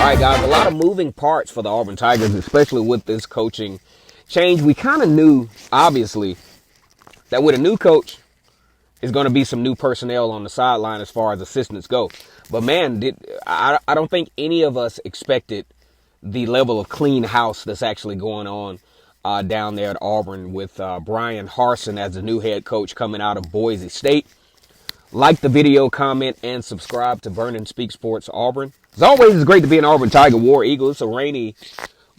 All right, guys, a lot of moving parts for the Auburn Tigers, especially with this coaching change. We kind of knew, obviously, that with a new coach, is going to be some new personnel on the sideline as far as assistants go. But man, I don't think any of us expected the level of clean house that's actually going on down there at Auburn with Brian Harsin as the new head coach coming out of Boise State. Like the video, comment, and subscribe to Burn and Speak Sports Auburn. As always, it's great to be an Auburn Tiger War Eagle. It's a rainy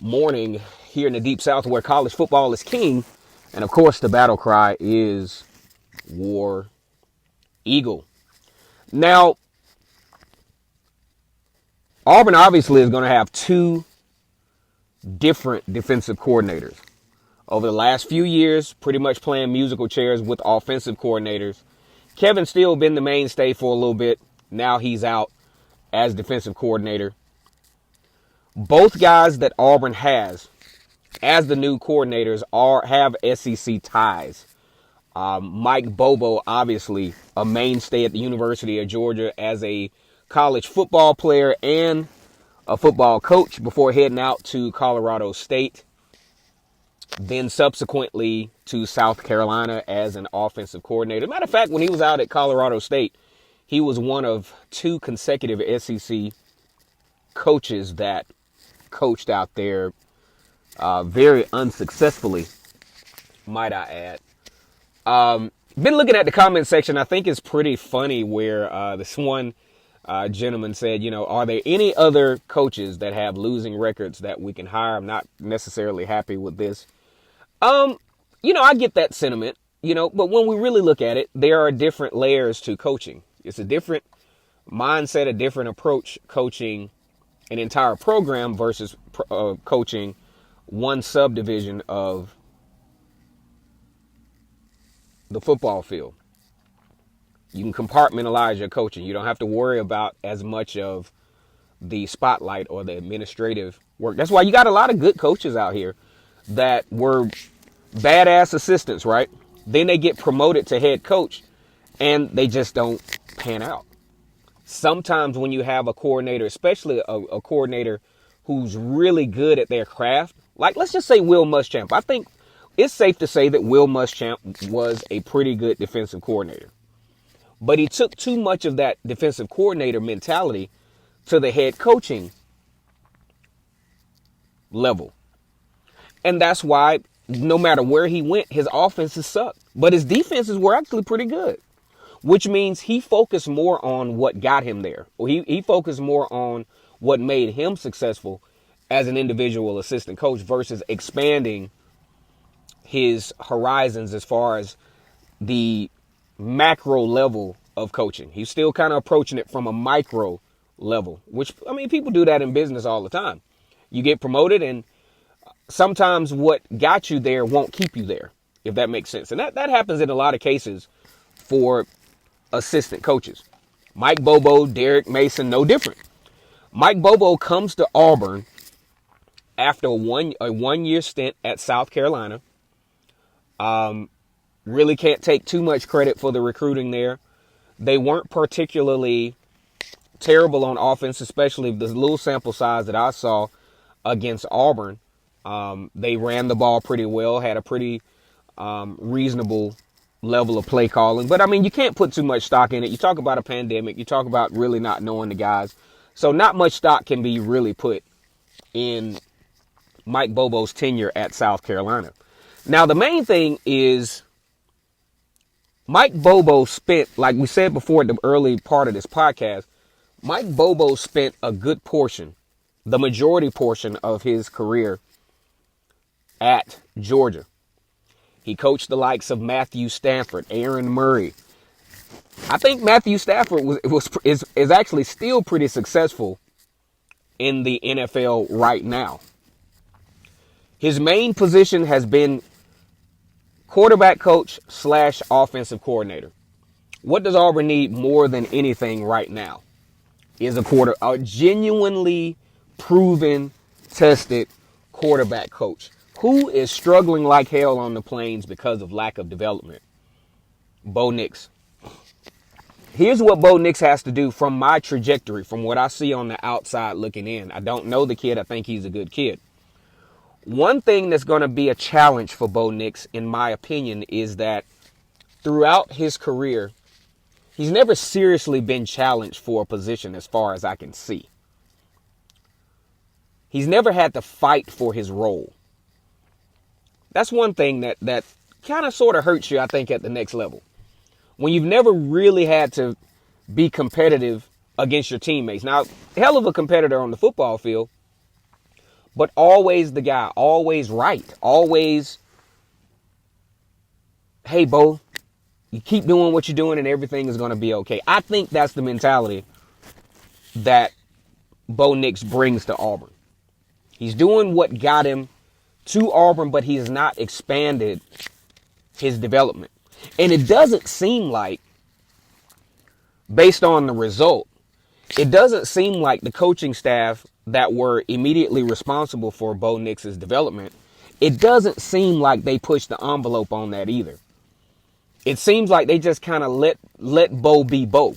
morning here in the Deep South where college football is king. And of course, the battle cry is War Eagle. Now, Auburn obviously is going to have two different defensive coordinators. Over the last few years, pretty much playing musical chairs with offensive coordinators. Kevin Steele been the mainstay for a little bit. Now he's out as defensive coordinator. Both guys that Auburn has as the new coordinators have SEC ties. Mike Bobo, obviously a mainstay at the University of Georgia as a college football player and a football coach before heading out to Colorado State. Then subsequently to South Carolina as an offensive coordinator. Matter of fact, when he was out at Colorado State, he was one of two consecutive SEC coaches that coached out there very unsuccessfully, might I add. Been looking at the comment section. I think it's pretty funny where this one gentleman said, are there any other coaches that have losing records that we can hire? I'm not necessarily happy with this. I get that sentiment, but when we really look at it, there are different layers to coaching. It's a different mindset, a different approach coaching an entire program versus coaching one subdivision of the football field. You can compartmentalize your coaching. You don't have to worry about as much of the spotlight or the administrative work. That's why you got a lot of good coaches out here that were badass assistants, right? Then they get promoted to head coach and they just don't pan out. Sometimes when you have a coordinator, especially a coordinator who's really good at their craft, like let's just say Will Muschamp. I think it's safe to say that Will Muschamp was a pretty good defensive coordinator. But he took too much of that defensive coordinator mentality to the head coaching level. And that's why no matter where he went, his offenses sucked. But his defenses were actually pretty good, which means he focused more on what got him there. Or he focused more on what made him successful as an individual assistant coach versus expanding his horizons as far as the macro level of coaching. He's still kind of approaching it from a micro level, which, people do that in business all the time. You get promoted and sometimes what got you there won't keep you there, if that makes sense. And that happens in a lot of cases for assistant coaches. Mike Bobo, Derek Mason, no different. Mike Bobo comes to Auburn after a one-year stint at South Carolina. Really can't take too much credit for the recruiting there. They weren't particularly terrible on offense, especially the little sample size that I saw against Auburn. They ran the ball pretty well, had a pretty reasonable level of play calling. But, you can't put too much stock in it. You talk about a pandemic. You talk about really not knowing the guys. So not much stock can be really put in Mike Bobo's tenure at South Carolina. Now, the main thing is Mike Bobo spent, like we said before at the early part of this podcast, Mike Bobo spent a good portion, the majority portion of his career at Georgia. He coached the likes of Matthew Stafford, Aaron Murray. I think Matthew Stafford is actually still pretty successful in the NFL right now. His main position has been quarterback coach / offensive coordinator. What does Auburn need more than anything right now is a genuinely proven, tested quarterback coach who is struggling like hell on the plains because of lack of development. Bo Nix. Here's what Bo Nix has to do from my trajectory, from what I see on the outside looking in. I don't know the kid. I think he's a good kid. One thing that's going to be a challenge for Bo Nix, in my opinion, is that throughout his career, he's never seriously been challenged for a position as far as I can see. He's never had to fight for his role. That's one thing that kind of sort of hurts you, I think, at the next level. When you've never really had to be competitive against your teammates. Now, hell of a competitor on the football field, but always the guy, always right, always, hey, Bo, you keep doing what you're doing and everything is going to be okay. I think that's the mentality that Bo Nix brings to Auburn. He's doing what got him to Auburn, but he has not expanded his development. And it doesn't seem like, based on the result, it doesn't seem like the coaching staff that were immediately responsible for Bo Nix's development, it doesn't seem like they pushed the envelope on that either. It seems like they just kind of let Bo be Bo.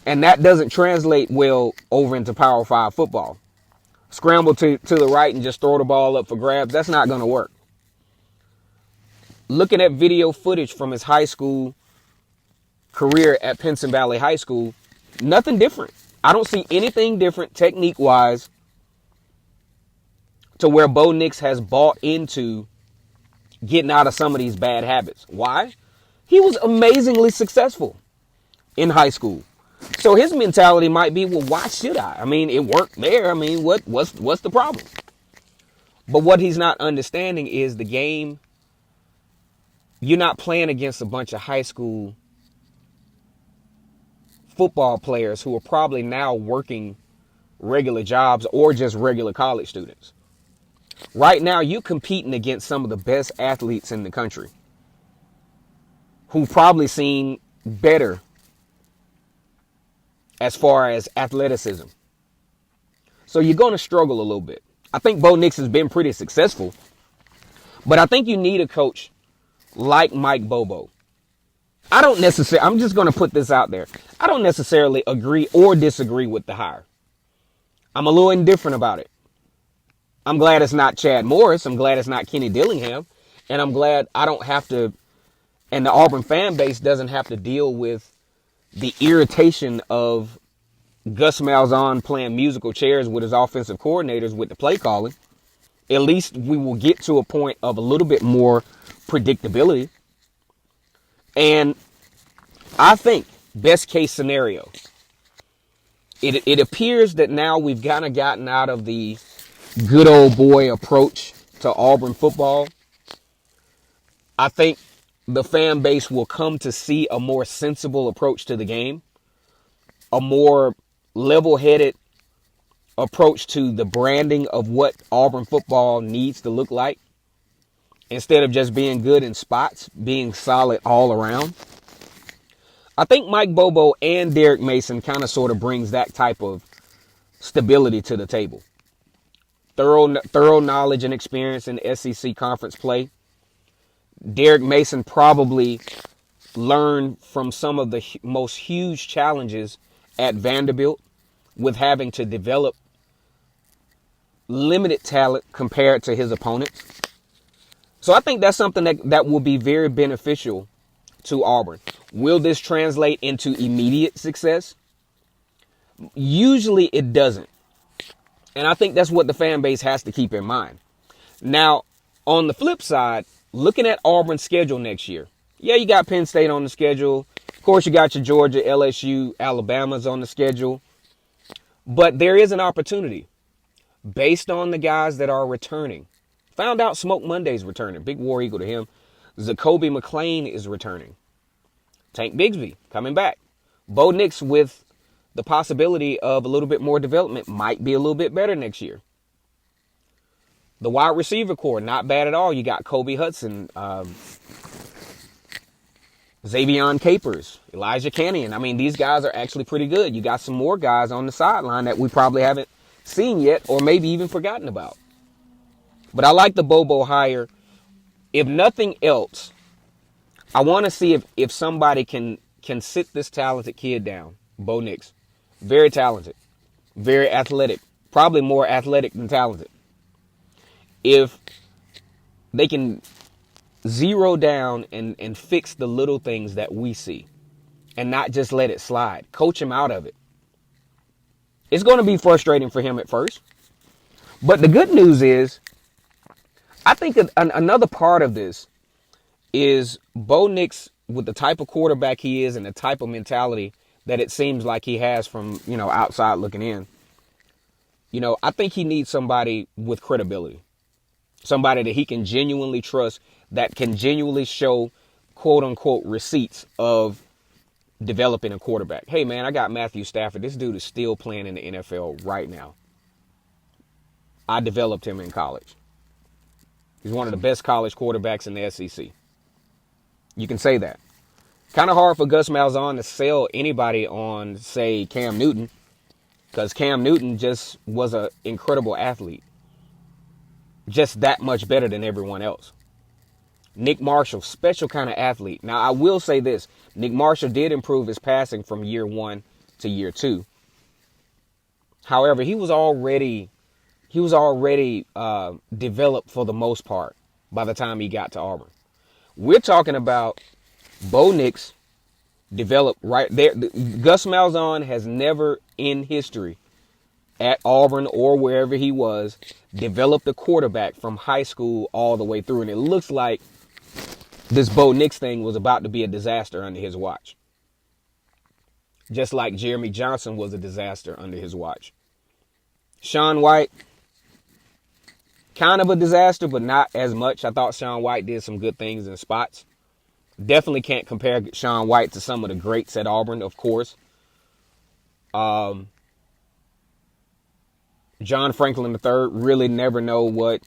And that doesn't translate well over into Power 5 football. Scramble to the right and just throw the ball up for grabs, that's not going to work. Looking at video footage from his high school career at Pinson Valley High School, nothing different. I don't see anything different technique-wise to where Bo Nix has bought into getting out of some of these bad habits. Why? He was amazingly successful in high school. So his mentality might be, well, why should I? I mean, it worked there. I mean, what's the problem? But what he's not understanding is the game. You're not playing against a bunch of high school football players who are probably now working regular jobs or just regular college students. Right now, you're competing against some of the best athletes in the country who've probably seen better as far as athleticism. So you're going to struggle a little bit. I think Bo Nix has been pretty successful, but I think you need a coach like Mike Bobo. I'm just going to put this out there. I don't necessarily agree or disagree with the hire. I'm a little indifferent about it. I'm glad it's not Chad Morris. I'm glad it's not Kenny Dillingham. And I'm glad I don't have to, and the Auburn fan base doesn't have to deal with the irritation of Gus Malzahn playing musical chairs with his offensive coordinators with the play calling. At least we will get to a point of a little bit more predictability. And I think, best case scenario, it appears that now we've kind of gotten out of the good old boy approach to Auburn football. I think the fan base will come to see a more sensible approach to the game, a more level-headed approach to the branding of what Auburn football needs to look like, instead of just being good in spots, being solid all around. I think Mike Bobo and Derek Mason kind of sort of brings that type of stability to the table. Thorough knowledge and experience in SEC conference play. Derek Mason probably learned from some of the most huge challenges at Vanderbilt with having to develop limited talent compared to his opponents. So I think that's something that will be very beneficial to Auburn. Will this translate into immediate success? Usually it doesn't. And I think that's what the fan base has to keep in mind. Now, on the flip side, looking at Auburn's schedule next year. Yeah, you got Penn State on the schedule. Of course, you got your Georgia, LSU, Alabama's on the schedule. But there is an opportunity based on the guys that are returning. Found out Smoke Monday's returning. Big War Eagle to him. Zacoby McClain is returning. Tank Bigsby coming back. Bo Nix with the possibility of a little bit more development might be a little bit better next year. The wide receiver core, not bad at all. You got Kobe Hudson, Xavion Capers, Elijah Canyon. I mean, these guys are actually pretty good. You got some more guys on the sideline that we probably haven't seen yet or maybe even forgotten about. But I like the Bobo hire. If nothing else, I want to see if somebody can can sit this talented kid down, Bo Nix. Very talented, very athletic, probably more athletic than talented. If they can zero down and fix the little things that we see and not just let it slide, coach him out of it. It's going to be frustrating for him at first. But the good news is, I think another part of this is Bo Nix, with the type of quarterback he is and the type of mentality that it seems like he has from, outside looking in. I think he needs somebody with credibility. Somebody that he can genuinely trust, that can genuinely show, quote unquote, receipts of developing a quarterback. Hey, man, I got Matthew Stafford. This dude is still playing in the NFL right now. I developed him in college. He's one of the best college quarterbacks in the SEC. You can say that. Kind of hard for Gus Malzahn to sell anybody on, say, Cam Newton, because Cam Newton just was an incredible athlete. Just that much better than everyone else. Nick Marshall, special kind of athlete. Now, I will say this. Nick Marshall did improve his passing from year 1 to year 2. However, he was already developed for the most part by the time he got to Auburn. We're talking about Bo Nix developed right there. Gus Malzahn has never in history at Auburn or wherever he was developed a quarterback from high school all the way through. And it looks like this Bo Nix thing was about to be a disaster under his watch. Just like Jeremy Johnson was a disaster under his watch. Sean White, kind of a disaster, but not as much. I thought Sean White did some good things in spots. Definitely can't compare Sean White to some of the greats at Auburn, of course. John Franklin III, really never know what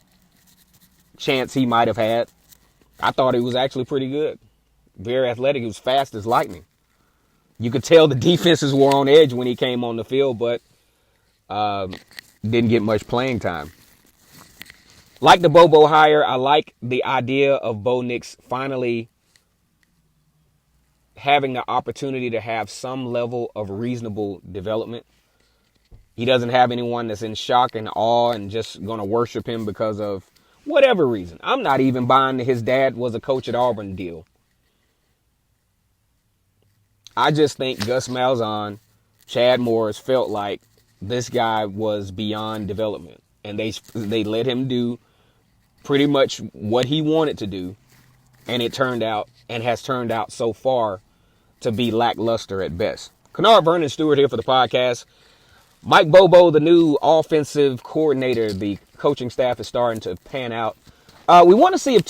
chance he might have had. I thought he was actually pretty good. Very athletic. He was fast as lightning. You could tell the defenses were on edge when he came on the field, but didn't get much playing time. Like the Bobo hire, I like the idea of Bo Nix finally having the opportunity to have some level of reasonable development. He doesn't have anyone that's in shock and awe and just going to worship him because of whatever reason. I'm not even buying that his dad was a coach at Auburn deal. I just think Gus Malzahn, Chad Morris felt like this guy was beyond development. And they let him do pretty much what he wanted to do. And it turned out, and has turned out so far, to be lackluster at best. Kennard Vernon Stewart here for the podcast. Mike Bobo, the new offensive coordinator, the coaching staff is starting to pan out. We want to see if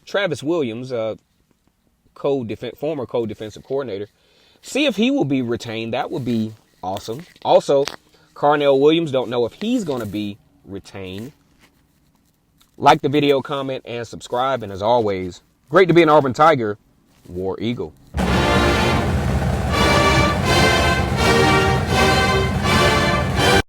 Travis Williams, former co-defensive coordinator, see if he will be retained. That would be awesome. Also, Carnell Williams, don't know if he's going to be retained. Like the video, comment, and subscribe. And as always, great to be an Auburn Tiger, War Eagle.